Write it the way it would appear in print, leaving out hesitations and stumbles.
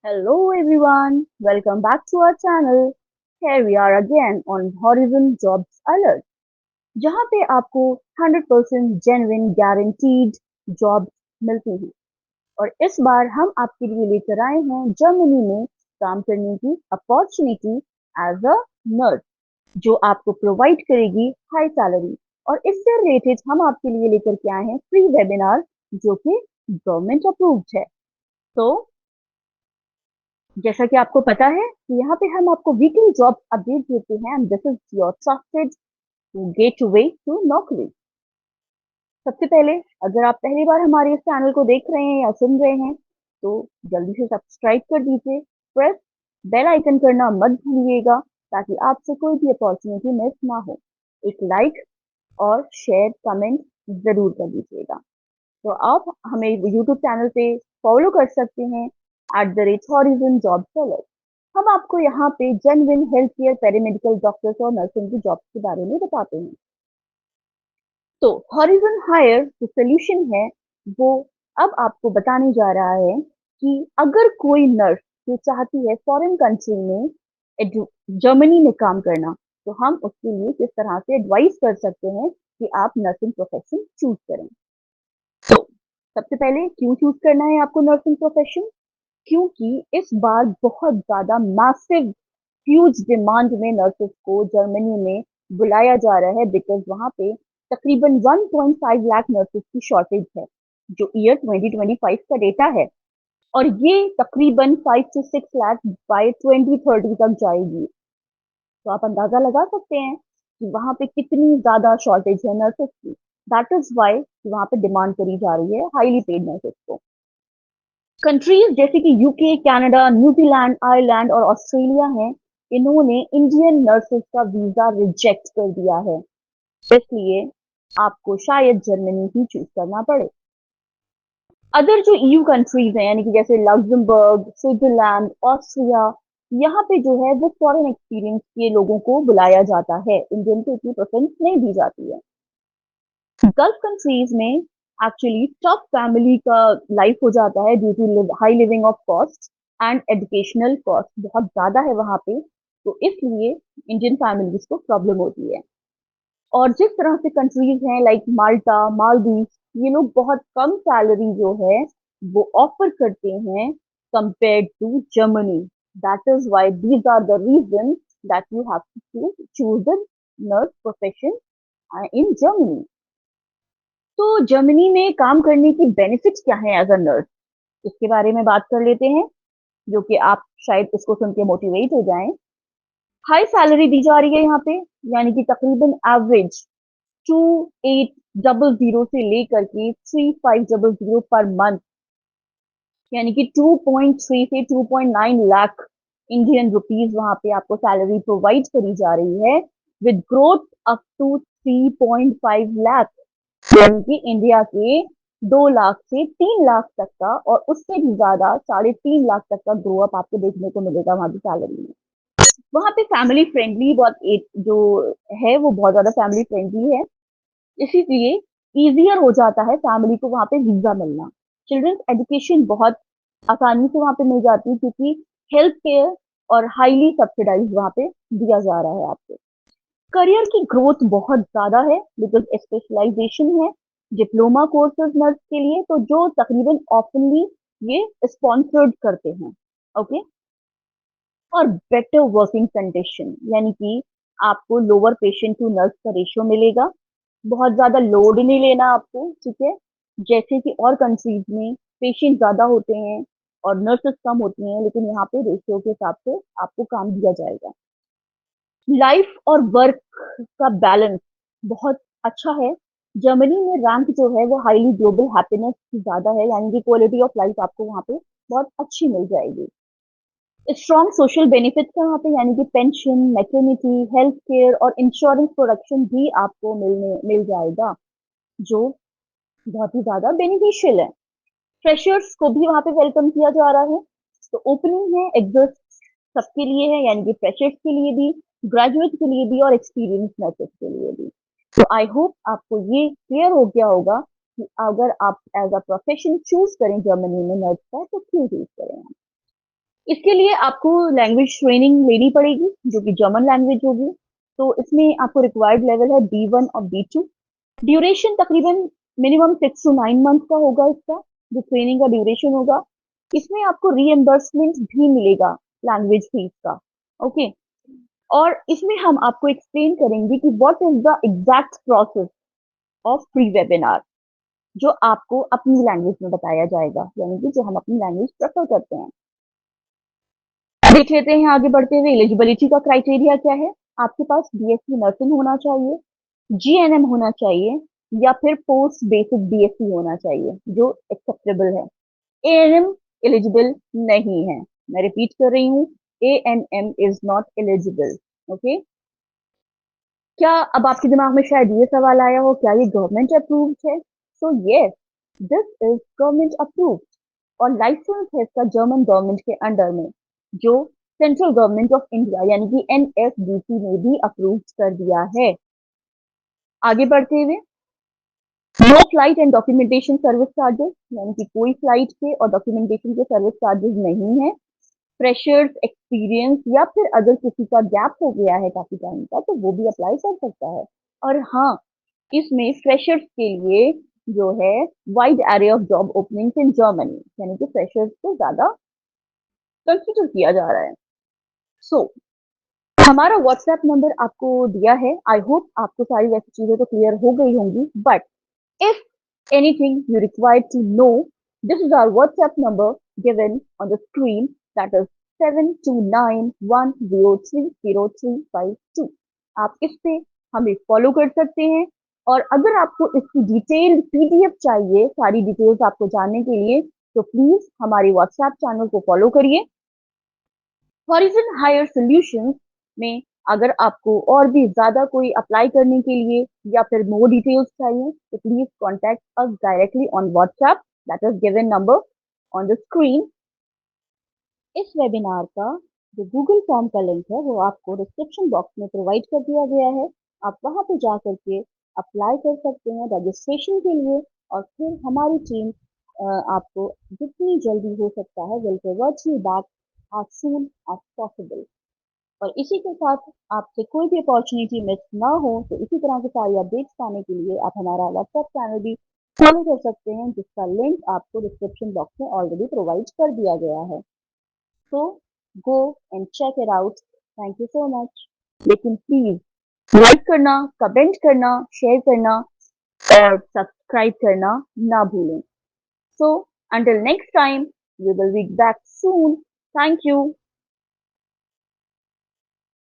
Hello everyone, welcome back to our channel. Here we are again on Horizon Jobs Alert, जहाँ पे आपको 100% genuine guaranteed jobs मिलती हैं। और इस बार हम आपके लिए लेकर आए हैं जर्मनी में काम करने की अपॉर्चुनिटी एज अ नर्स, जो आपको प्रोवाइड करेगी हाई सैलरी। और इससे रिलेटेड हम आपके लिए लेकर के आए हैं फ्री वेबिनार, जो कि गवर्नमेंट अप्रूव्ड है। तो जैसा कि आपको पता है कि यहाँ पे हम आपको वीकली जॉब अपडेट देते हैं and this is your trusted gateway to नौकरी। सबसे पहले, अगर आप पहली बार हमारे इस चैनल को देख रहे हैं या सुन रहे हैं, तो जल्दी से सब्सक्राइब कर दीजिए। प्रेस बेल आइकन करना मत भूलिएगा, ताकि आपसे कोई भी अपॉर्चुनिटी मिस ना हो। एक लाइक और शेयर कमेंट जरूर कर दीजिएगा। तो आप हमें यूट्यूब चैनल पे फॉलो कर सकते हैं @Horizon जॉब सेलर। हम आपको यहाँ पे genuine health care paramedical doctors और नर्सिंग की जॉब्स के बारे में बताते हैं। तो हॉरिजन हायर जो सोल्यूशन है, वो अब आपको बताने जा रहा है कि अगर कोई नर्स जो चाहती है फॉरेन कंट्री में जर्मनी में काम करना, तो हम उसके लिए किस तरह से एडवाइस कर सकते हैं कि आप नर्सिंग प्रोफेशन चूज करें। तो सबसे पहले क्यों चूज करना है आपको नर्सिंग प्रोफेशन? क्योंकि इस बार बहुत ज्यादा मैसिव ह्यूज डिमांड में नर्सेस को जर्मनी में बुलाया जा रहा है, बिकॉज वहां पे तकरीबन 1.5 लाख नर्सेस की शॉर्टेज है, जो ईयर 2025 का डेटा है। और ये तकरीबन 5 to 6 लाख बाय 2030 तक जाएगी। तो आप अंदाजा लगा सकते हैं कि वहां पे कितनी ज्यादा शॉर्टेज है नर्सेस की। दैट इज वाई वहां पे डिमांड करी जा रही है हाईली पेड नर्सेस को। कंट्रीज जैसे कि यूके, कनाडा, न्यूजीलैंड, आयरलैंड और ऑस्ट्रेलिया हैं, इन्होंने इंडियन नर्सेस का वीजा रिजेक्ट कर दिया है। इसलिए आपको शायद जर्मनी ही चूज करना पड़े। अदर जो ईयू कंट्रीज हैं, यानी कि जैसे लग्जमबर्ग, स्विट्जरलैंड, ऑस्ट्रिया, यहाँ पे जो है वो फॉरेन एक्सपीरियंस के लोगों को बुलाया जाता है, इंडियन को इतनी प्रेफरेंस नहीं दी जाती है। गल्फ कंट्रीज में एक्चुअली टफ फैमिली का लाइफ हो जाता है, due to high living of cost and educational cost बहुत ज्यादा है वहां पे। तो इसलिए इंडियन फैमिलीज को प्रॉब्लम होती है। और जिस तरह से कंट्रीज हैं लाइक माल्टा, मालदीव, ये लोग बहुत कम सैलरी जो है वो ऑफर करते हैं compared to Germany. That is why these are the reason that you have to choose the nurse profession in Germany. तो जर्मनी में काम करने की बेनिफिट्स क्या है एज अ नर्स, इसके बारे में बात कर लेते हैं, जो कि आप शायद इसको सुन के मोटिवेट हो जाएं। हाई सैलरी दी जा रही है यहाँ पे, यानी कि तकरीबन एवरेज 2800 से लेकर के 3500 पर मंथ, यानी कि 2.3 से 2.9 लाख इंडियन रुपीज वहां पे आपको सैलरी प्रोवाइड करी जा रही है, with growth up to 3.5 lakh, यानी कि इंडिया के 2 लाख से 3 लाख तक का, और उससे भी ज्यादा 3.5 लाख तक का ग्रो अप आपको देखने को मिलेगा वहां की सैलरी में। वहां पे फैमिली फ्रेंडली बहुत जो है वो बहुत ज्यादा फैमिली फ्रेंडली है, इसीलिए इजियर हो जाता है फैमिली को वहां पे वीजा मिलना। चिल्ड्रंस एजुकेशन बहुत आसानी से वहां पे मिल जाती है, क्योंकि हेल्थ केयर और हाईली सब्सिडाइज वहां पे दिया जा रहा है आपको। करियर की ग्रोथ बहुत ज्यादा है, बिकॉज स्पेशलाइजेशन है डिप्लोमा कोर्सेज नर्स के लिए, तो जो तकरीबन ऑफनली ये स्पॉन्सर्ड करते हैं। ओके। और बेटर वर्किंग कंडीशन, यानी कि आपको लोअर पेशेंट टू नर्स का रेशियो मिलेगा, बहुत ज्यादा लोड नहीं लेना आपको, ठीक है। जैसे कि और कंट्रीज में पेशेंट ज्यादा होते हैं और नर्सेस कम होती हैं, लेकिन यहाँ पे रेशियो के हिसाब से आपको काम दिया जाएगा। लाइफ और वर्क का बैलेंस बहुत अच्छा है। जर्मनी में रैंक जो है वो हाईली ग्लोबल हैप्पीनेस की ज्यादा है, यानी कि क्वालिटी ऑफ लाइफ आपको वहाँ पे बहुत अच्छी मिल जाएगी। स्ट्रॉन्ग सोशल बेनिफिट्स है वहाँ पे, यानी कि पेंशन, मैटरनिटी, हेल्थ केयर और इंश्योरेंस प्रोडक्शन भी आपको मिल जाएगा, जो बहुत ही ज्यादा बेनिफिशियल है। फ्रेशर्स को भी वहाँ पे वेलकम किया जा रहा है। तो ओपनिंग है एग्जिस्ट सबके लिए है, यानी कि फ्रेशर्स के लिए भी, ग्रेजुएट के लिए भी और एक्सपीरियंस नर्सेस के लिए भी। तो आई होप आपको ये क्लियर हो गया होगा कि अगर आप एज अ प्रोफेशन चूज करें जर्मनी में नर्स का, तो क्यों चूज करें। इसके लिए आपको लैंग्वेज ट्रेनिंग लेनी पड़ेगी, जो कि जर्मन लैंग्वेज होगी। तो इसमें आपको रिक्वायर्ड लेवल है B1 और B2। ड्यूरेशन तकरीबन मिनिमम 6 to 9 मंथ का होगा इसका, जो ट्रेनिंग का ड्यूरेशन होगा। इसमें आपको रीएम्बर्समेंट भी मिलेगा लैंग्वेज फीस का। ओके। और इसमें हम आपको एक्सप्लेन करेंगे कि what is the exact process of pre webinar, जो आपको अपनी लैंग्वेज में बताया जाएगा, यानी कि जो हम अपनी लैंग्वेज प्रेफर करते हैं। देख लेते हैं आगे बढ़ते हुए एलिजिबिलिटी का क्राइटेरिया क्या है। आपके पास बीएससी नर्सिंग होना चाहिए, जीएनएम होना चाहिए, या फिर पोस्ट बेसिक बीएससी होना चाहिए, जो एक्सेप्टेबल है। एएनएम एलिजिबल नहीं है। मैं रिपीट कर रही हूँ, ANM is not eligible. Okay. क्या अब आपके दिमाग में शायद ये सवाल आया हो, क्या ये गवर्नमेंट अप्रूव्ड है? So yes, this is government approved और लाइसेंस है इसका जर्मन गवर्नमेंट के अंडर में, जो सेंट्रल गवर्नमेंट ऑफ इंडिया यानी कि एनएसडीसी ने भी अप्रूव कर दिया है। आगे बढ़ते हुए, no flight and documentation service charges, यानी कि कोई फ्लाइट के और डॉक्यूमेंटेशन के सर्विस चार्जेस नहीं है। फ्रेशर्स एक्सपीरियंस या फिर अगर किसी का गैप हो गया है काफी टाइम का, तो वो भी अप्लाई कर सकता है। और हाँ, इसमें फ्रेशर्स के लिए जो है wide array of job openings in Germany, यानी कि फ्रेशर्स को ज्यादा कंसिडर किया जा रहा है। सो हमारा व्हाट्सएप नंबर आपको दिया है। आई होप आपको सारी वैसी चीजें तो क्लियर हो गई होंगी, but if anything you require to know, this is our WhatsApp number given on the screen, that is 7291030352। आप इस पे हमें फॉलो कर सकते हैं। और अगर आपको इसकी डिटेल्ड पीडीएफ चाहिए, सारी डिटेल्स आपको जानने के लिए, तो प्लीज हमारे व्हाट्सएप चैनल को फॉलो करिए। हॉरिजन हायर सॉल्यूशंस में अगर आपको और भी ज्यादा कोई अप्लाई करने के लिए या फिर मोर डिटेल्स चाहिए, तो please contact us directly on WhatsApp, that is given number on the screen. इस वेबिनार का जो गूगल फॉर्म का लिंक है वो आपको डिस्क्रिप्शन बॉक्स में प्रोवाइड कर दिया गया है। आप वहां पे जा करके अप्लाई कर सकते हैं रजिस्ट्रेशन के लिए, और फिर हमारी टीम आपको जितनी जल्दी हो सकता है will revert you back as soon as possible। और इसी के साथ आपसे कोई भी अपॉर्चुनिटी मिस ना हो, तो इसी तरह के सारी अपडेट्स पाने के लिए आप हमारा व्हाट्सएप चैनल भी फॉलो कर सकते हैं, जिसका लिंक आपको डिस्क्रिप्शन बॉक्स में ऑलरेडी प्रोवाइड कर दिया गया है। So go and check it out. Thank you so much. लेकिन प्लीज लाइक करना, कमेंट करना, शेयर करना और सब्सक्राइब करना ना भूलें। So until next time, we will be back soon. Thank you.